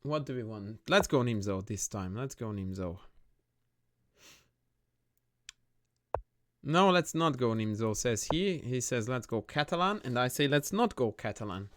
What do we want? Let's go Nimzo this time. Let's go Nimzo. No, let's not go Nimzo, says he. He says, let's go Catalan. And I say, let's not go Catalan.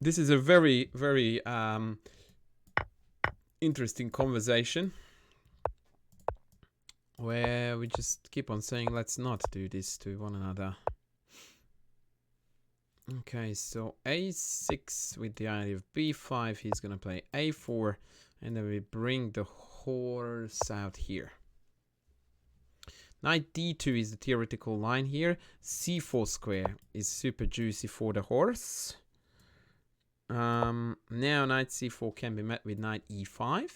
This is a very, very interesting conversation where we just keep on saying, let's not do this to one another. Okay, so a6 with the idea of b5. He's going to play a4. And then we bring the horse out here. Knight d2 is the theoretical line here. c4 square is super juicy for the horse. Now knight c4 can be met with knight e5.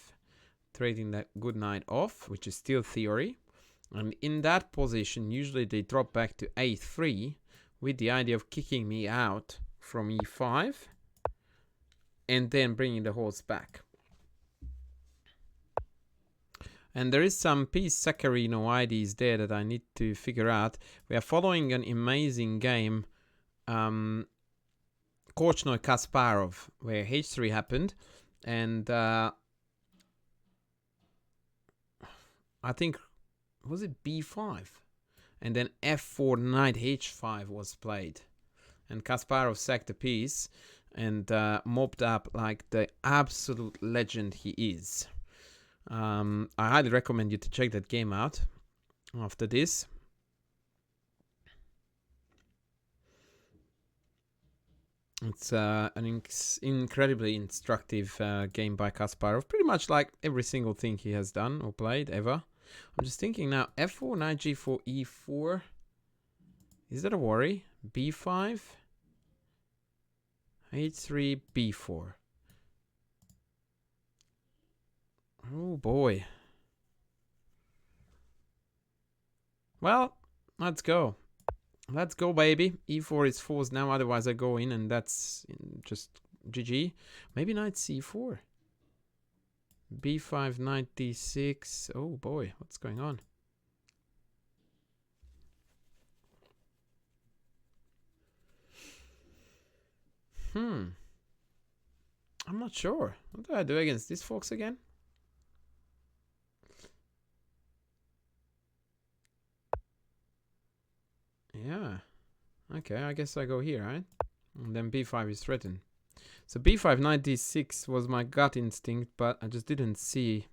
Trading that good knight off, which is still theory. And in that position, usually they drop back to a3 with the idea of kicking me out from e5. And then bringing the horse back. And there is some piece Saccharino IDs there that I need to figure out. We are following an amazing game, Korchnoi-Kasparov, where h3 happened. And I think, was it b5? And then f4, knight h5 was played. And Kasparov sacked the piece and mopped up like the absolute legend he is. I highly recommend you to check that game out after this. It's an incredibly instructive game by Kasparov. Pretty much like every single thing he has done or played ever. I'm just thinking now, f4, knight g4, e4. Is that a worry? b5, h3, b4. Oh boy. Well, let's go. Let's go, baby. e4 is forced now, otherwise I go in and that's just GG. Maybe knight c4. b5, knight d6. Oh boy, what's going on? I'm not sure. What do I do against this fox again? Yeah. Okay, I guess I go here, right? And then b5 is threatened. So b5, knight d6 was my gut instinct, but I just didn't see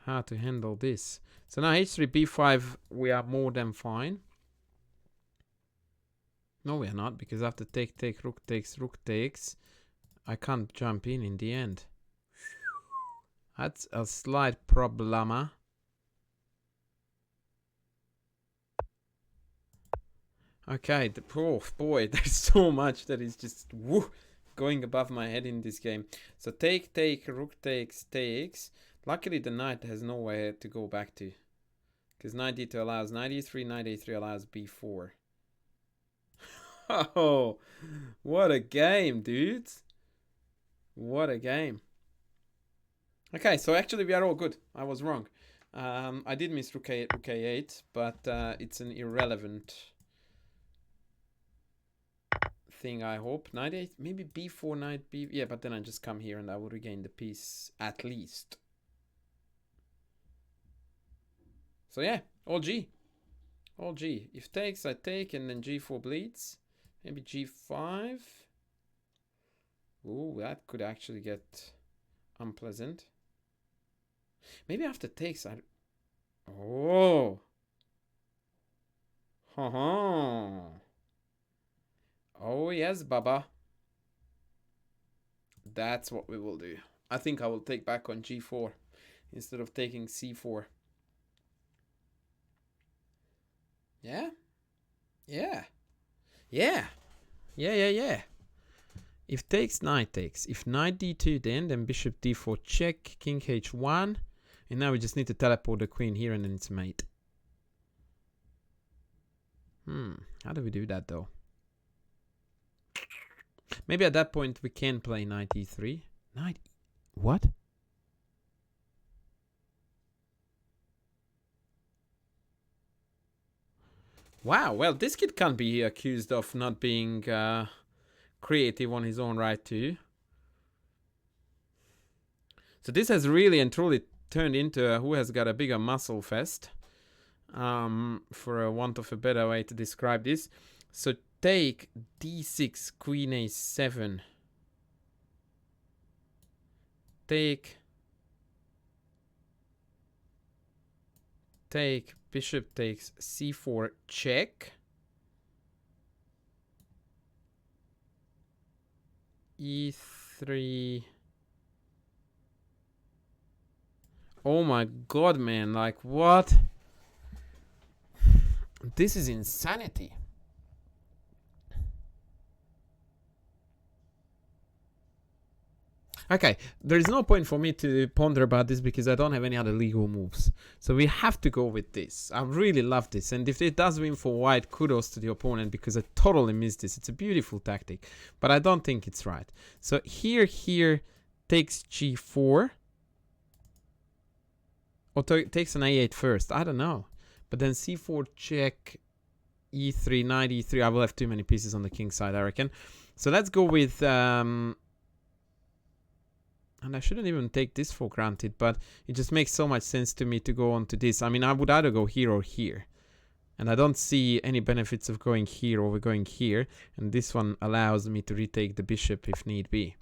how to handle this. So now h3, b5, we are more than fine. No, we are not, because after take, rook takes, I can't jump in the end. That's a slight problema. Okay, oh boy, there's so much that is just going above my head in this game. So take, rook takes. Luckily, the knight has nowhere to go back to. Because knight d2 allows knight e3, knight a3 allows b4. Oh, what a game, dudes. What a game. Okay, so actually we are all good. I was wrong. I did miss rook a8, but it's an irrelevant thing, I hope. Knight 8, maybe b4, knight b. Yeah, but then I just come here and I will regain the piece at least. So yeah, all G. All G. If takes, I take, and then g4 bleeds. Maybe g5. Ooh, that could actually get unpleasant. Maybe after takes, I. Oh. Ha. Oh yes, Baba. That's what we will do. I think I will take back on g4 instead of taking c4. Yeah? Yeah. Yeah. Yeah. If takes, knight takes. If knight d2 then bishop d4 check, king h1. And now we just need to teleport the queen here and then it's mate. How do we do that though? Maybe at that point we can play knight e3. Knight... What? Wow, well, this kid can't be accused of not being creative on his own right too. So this has really and truly turned into a who has got a bigger muscle fest. For a want of a better way to describe this. So take d6, queen a7. Take, bishop takes c4, check. e3. Oh my god, man, like what? This is insanity. Okay, there is no point for me to ponder about this because I don't have any other legal moves. So we have to go with this. I really love this. And if it does win for white, kudos to the opponent because I totally missed this. It's a beautiful tactic, but I don't think it's right. So here takes g4. Or takes an a8 first. I don't know. But then c4 check, e3, knight e3. I will have too many pieces on the king side, I reckon. So let's go with... and I shouldn't even take this for granted, but it just makes so much sense to me to go on to this. I mean, I would either go here or here. And I don't see any benefits of going here over going here. And this one allows me to retake the bishop if need be.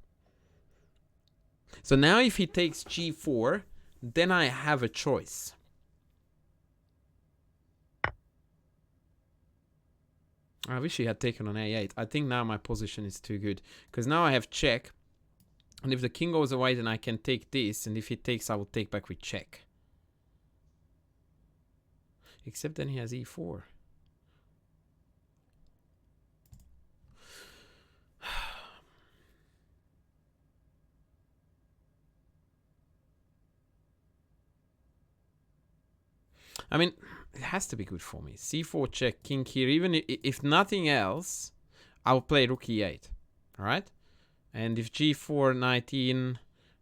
So now if he takes g4, then I have a choice. I wish he had taken on a8. I think now my position is too good. Because now I have check. And if the king goes away, then I can take this. And if he takes, I will take back with check. Except then he has e4. I mean, it has to be good for me. c4 check, king here. Even if nothing else, I'll play rook e8. Alright? And if g4, knight in,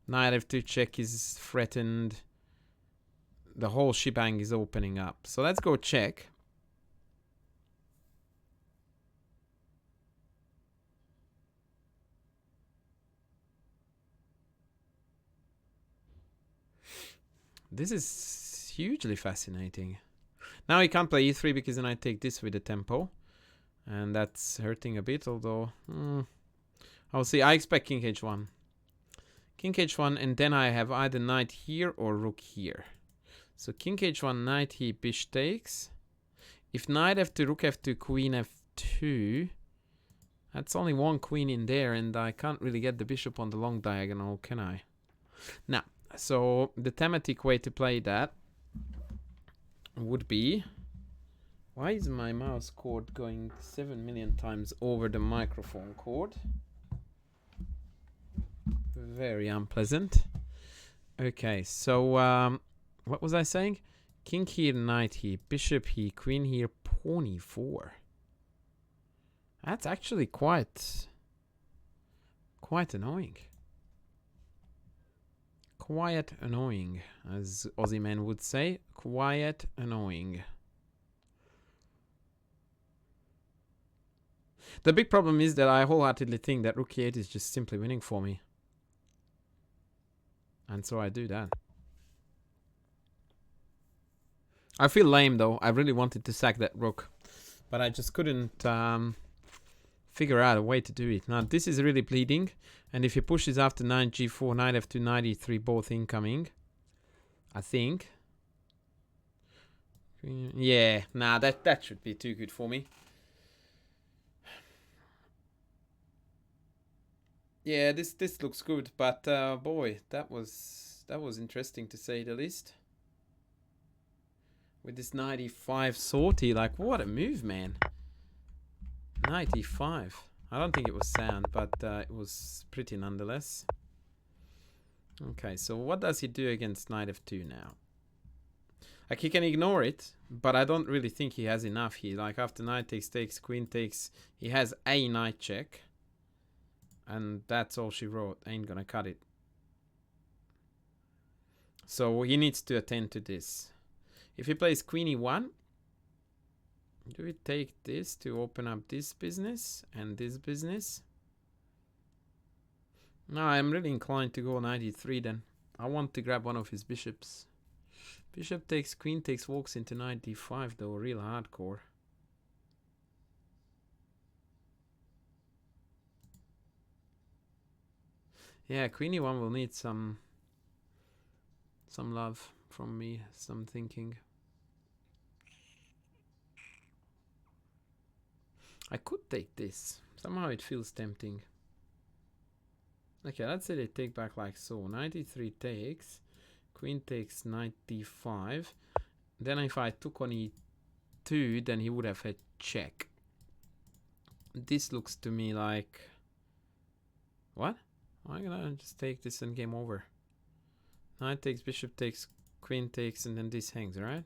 knight f2 check is threatened, the whole shebang is opening up. So let's go check. This is hugely fascinating. Now he can't play e3 because then I take this with the tempo. And that's hurting a bit, although... I'll see. I expect king h1. King h1, and then I have either knight here or rook here. So king h1, knight here, bishop takes. If knight f2, rook f2, queen f2, that's only one queen in there, and I can't really get the bishop on the long diagonal, can I? Now, so the thematic way to play that would be... Why is my mouse cord going 7 million times over the microphone cord? Very unpleasant. Okay, so what was I saying? King here, knight here, bishop here, queen here, pawn e4. That's actually quite annoying. Quite annoying, as Aussie men would say. Quite annoying. The big problem is that I wholeheartedly think that rook e8 is just simply winning for me. And so I do that. I feel lame though. I really wanted to sack that rook. But I just couldn't figure out a way to do it. Now this is really bleeding. And if he pushes after knight g4, knight f2, knight e3, both incoming. I think. Yeah, nah, that should be too good for me. Yeah, this looks good, but boy, that was interesting to say the least. With this knight e5 sortie, like what a move, man. Knight e5. I don't think it was sound, but it was pretty nonetheless. Okay, so what does he do against knight f2 now? Like he can ignore it, but I don't really think he has enough here. Like after knight takes, queen takes, he has a knight check. And that's all she wrote. Ain't gonna cut it. So he needs to attend to this. If he plays queen e1, do we take this to open up this business and this business? No, I'm really inclined to go knight e3 then. I want to grab one of his bishops. Bishop takes, queen takes, walks into knight d5 though, real hardcore. Yeah, queen e1 will need some love from me, some thinking. I could take this. Somehow it feels tempting. Okay, let's say they take back like so. Knight e3 takes. Queen takes knight d5. Then if I took on e2, then he would have had check. This looks to me like... What? Why can't I just take this and game over? Knight takes, bishop takes, queen takes, and then this hangs, right?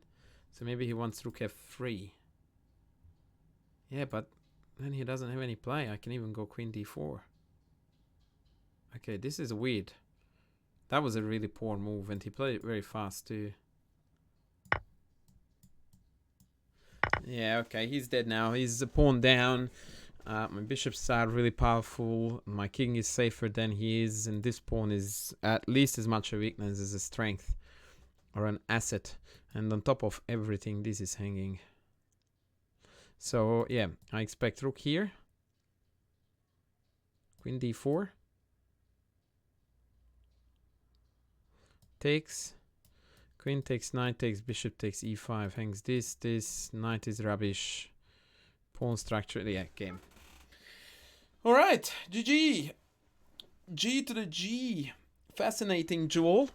So maybe he wants rook f3. Yeah, but then he doesn't have any play. I can even go queen d4. Okay, this is weird. That was a really poor move, and he played it very fast too. Yeah, okay, he's dead now. He's a pawn down. My bishops are really powerful. My king is safer than he is, and this pawn is at least as much a weakness as a strength or an asset. And on top of everything, this is hanging. So yeah, I expect rook here. Queen d4. Takes. Queen takes, knight takes, bishop takes e5. Hangs this. Knight is rubbish. Pawn structure. Yeah, game. Alright, GG. G to the G. Fascinating duel.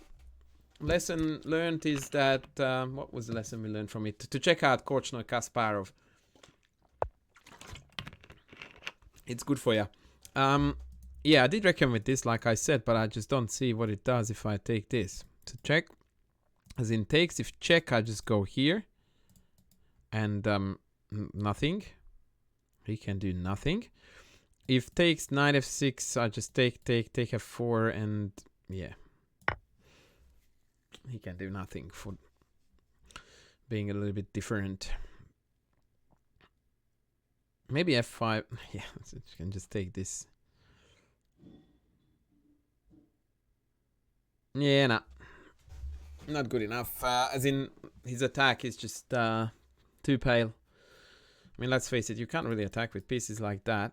Lesson learned is that... what was the lesson we learned from it? To check out Korchnoi-Kasparov. It's good for you. Yeah, I did recommend this, like I said, but I just don't see what it does if I take this. So check. As in takes, if check, I just go here. And nothing. He can do nothing. If takes knight f6, I just take f4, and yeah. He can do nothing for being a little bit different. Maybe f5. Yeah, so you can just take this. Yeah, nah. Not good enough. As in, his attack is just too pale. I mean, let's face it, you can't really attack with pieces like that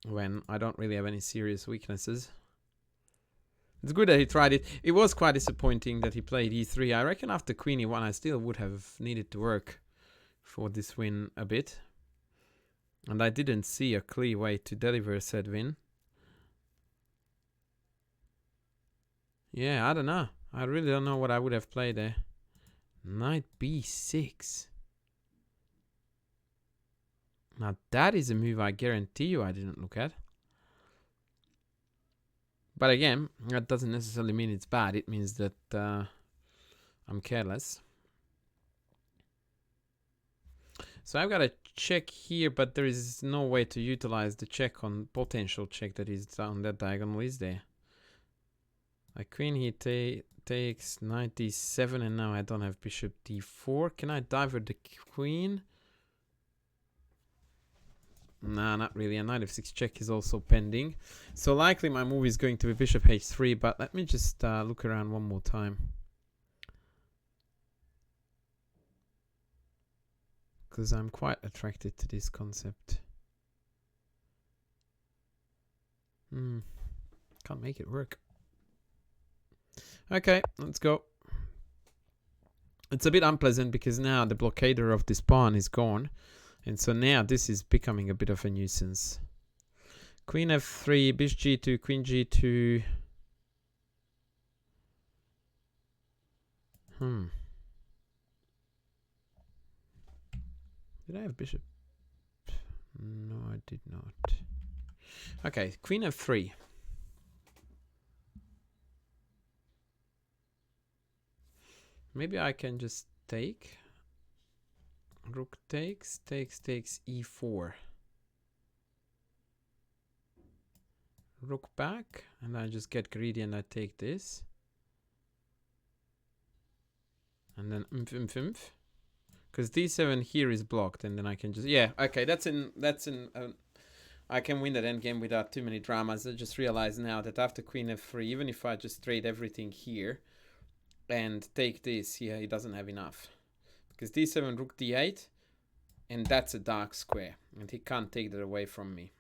when I don't really have any serious weaknesses. It's good that he tried it. It was quite disappointing that he played e3. I reckon after queen e1, I still would have needed to work for this win a bit. And I didn't see a clear way to deliver said win. Yeah, I don't know. I really don't know what I would have played there. Knight b6. Now that is a move I guarantee you I didn't look at. But again, that doesn't necessarily mean it's bad. It means that I'm careless. So I've got a check here, but there is no way to utilize the check on potential check that is on that diagonal, is there? Like queen here takes knight d7, and now I don't have bishop d4. Can I divert the queen? Nah, not really. A knight f6 check is also pending. So likely my move is going to be bishop h3, but let me just look around one more time. Because I'm quite attracted to this concept. Can't make it work. Okay, let's go. It's a bit unpleasant because now the blockader of this pawn is gone. And so now this is becoming a bit of a nuisance. Queen f3, bishop g2, queen g2. Did I have bishop? No, I did not. Okay, queen f3. Maybe I can just take. Rook takes e4. Rook back, and I just get greedy and I take this. And then because d7 here is blocked, and then I can just okay. That's in I can win that endgame without too many dramas. I just realized now that after queen f3, even if I just trade everything here and take this here, he doesn't have enough. Because d7, rook d8, and that's a dark square. And he can't take that away from me.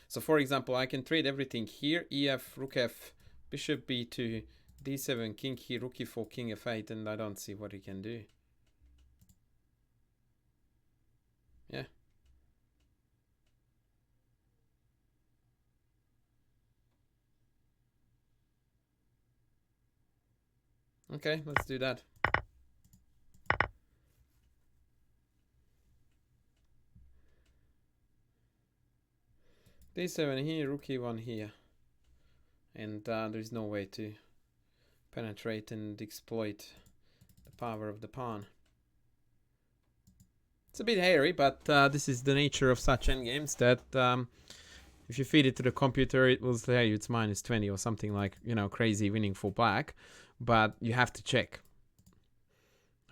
So for example, I can trade everything here, ef, rook f, bishop b2, d7, king here, rook e4, king f8, and I don't see what he can do. Yeah. Okay, let's do that. d7 here, rook e1 here. And there's no way to penetrate and exploit the power of the pawn. It's a bit hairy, but this is the nature of such endgames that if you feed it to the computer, it will tell you it's -20 or something like, you know, crazy winning for black. But you have to check.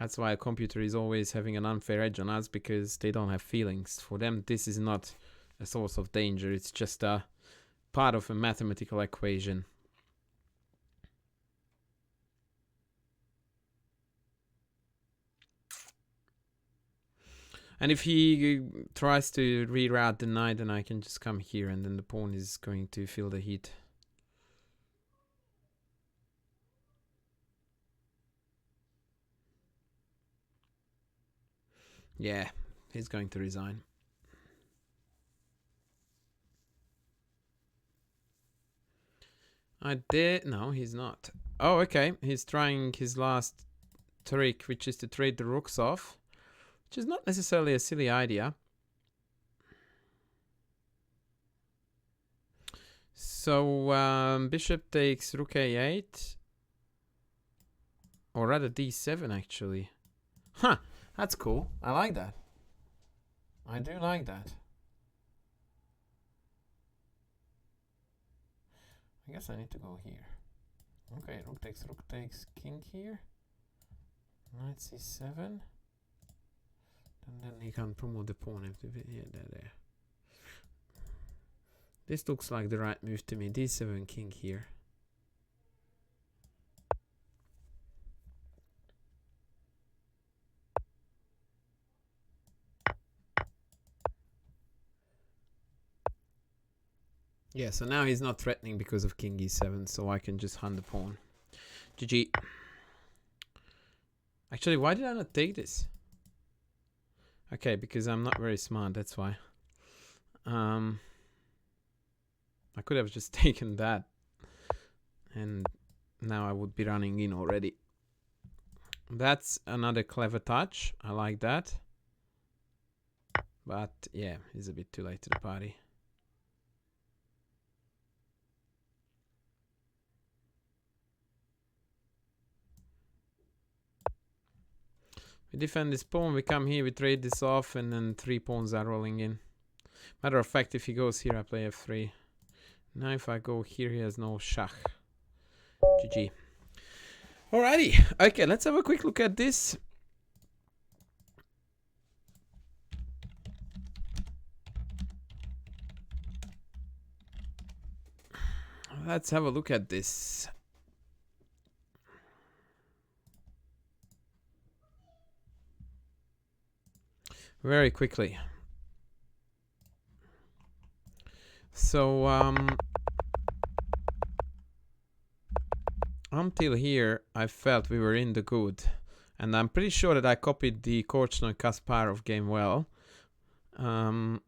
That's why a computer is always having an unfair edge on us, because they don't have feelings. For them, this is not a source of danger. It's just a part of a mathematical equation. And if he tries to reroute the knight, then I can just come here, and then the pawn is going to feel the heat. Yeah, he's going to resign. I did. No, he's not. Oh, okay. He's trying his last trick, which is to trade the rooks off, which is not necessarily a silly idea. So bishop takes rook a8, or rather d7 actually. Huh, that's cool. I like that. I do like that. I guess I need to go here. Okay, rook takes king here. Knight c7. And then he can promote the pawn if there. This looks like the right move to me. d7 king here. Yeah, so now he's not threatening because of king e7, so I can just hunt the pawn. GG. Actually, why did I not take this? Okay, because I'm not very smart, that's why. I could have just taken that, and now I would be running in already. That's another clever touch. I like that. But yeah, it's a bit too late to the party. We defend this pawn, we come here, we trade this off, and then 3 pawns are rolling in. Matter of fact, if he goes here, I play f3. Now if I go here, he has no schach. GG. Alrighty. Okay, let's have a quick look at this. Let's have a look at this. Very quickly. So, until here, I felt we were in the good. And I'm pretty sure that I copied the Korchnoi-Kasparov game well. Bugger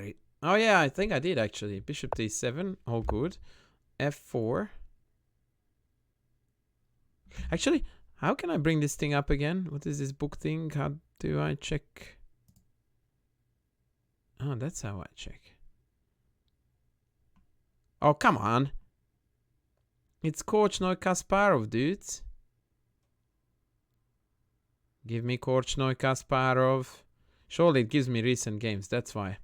it. Oh yeah, I think I did actually. Bishop d7, all good. f4. Actually, how can I bring this thing up again? What is this book thing? How do I check? Oh, that's how I check. Oh, come on. It's Korchnoi-Kasparov, dudes. Give me Korchnoi-Kasparov. Surely it gives me recent games, that's why.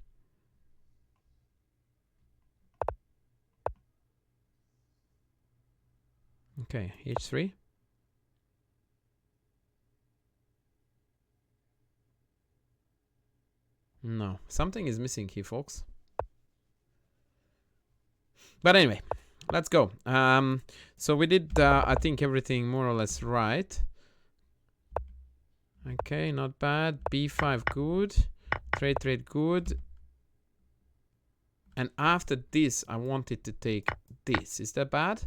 Okay, h3. No, something is missing here, folks. But anyway, let's go. So we did, I think, everything more or less right. Okay, not bad. B5, good. Trade, good. And after this, I wanted to take this. Is that bad?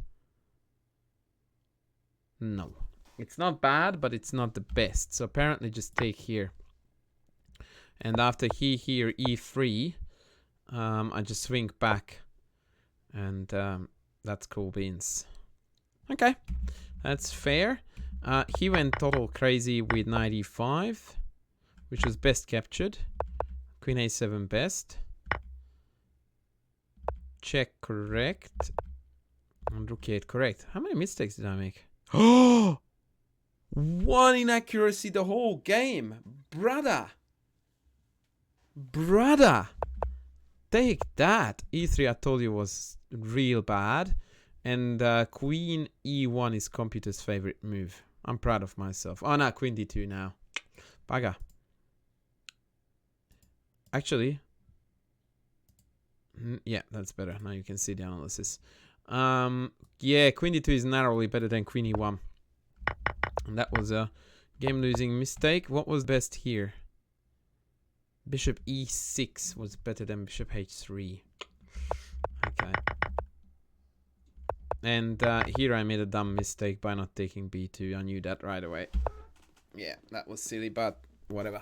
No. It's not bad, but it's not the best. So apparently just take here. And after here, E3, I just swing back. And that's cool beans. Okay, that's fair. He went total crazy with knight e5, which was best captured. Queen a7 best. Check correct. And rook e8 correct. How many mistakes did I make? Oh! One inaccuracy the whole game. Brother. Take that. E3 I told you was real bad. And queen e1 is computer's favorite move. I'm proud of myself. Oh no, queen d2 now. Bugger. Actually, yeah, that's better. Now you can see the analysis. Yeah, queen d2 is narrowly better than queen e1. And that was a game-losing mistake. What was best here? Bishop e6 was better than bishop h3. Okay. And here I made a dumb mistake by not taking b2. I knew that right away. Yeah, that was silly, but whatever.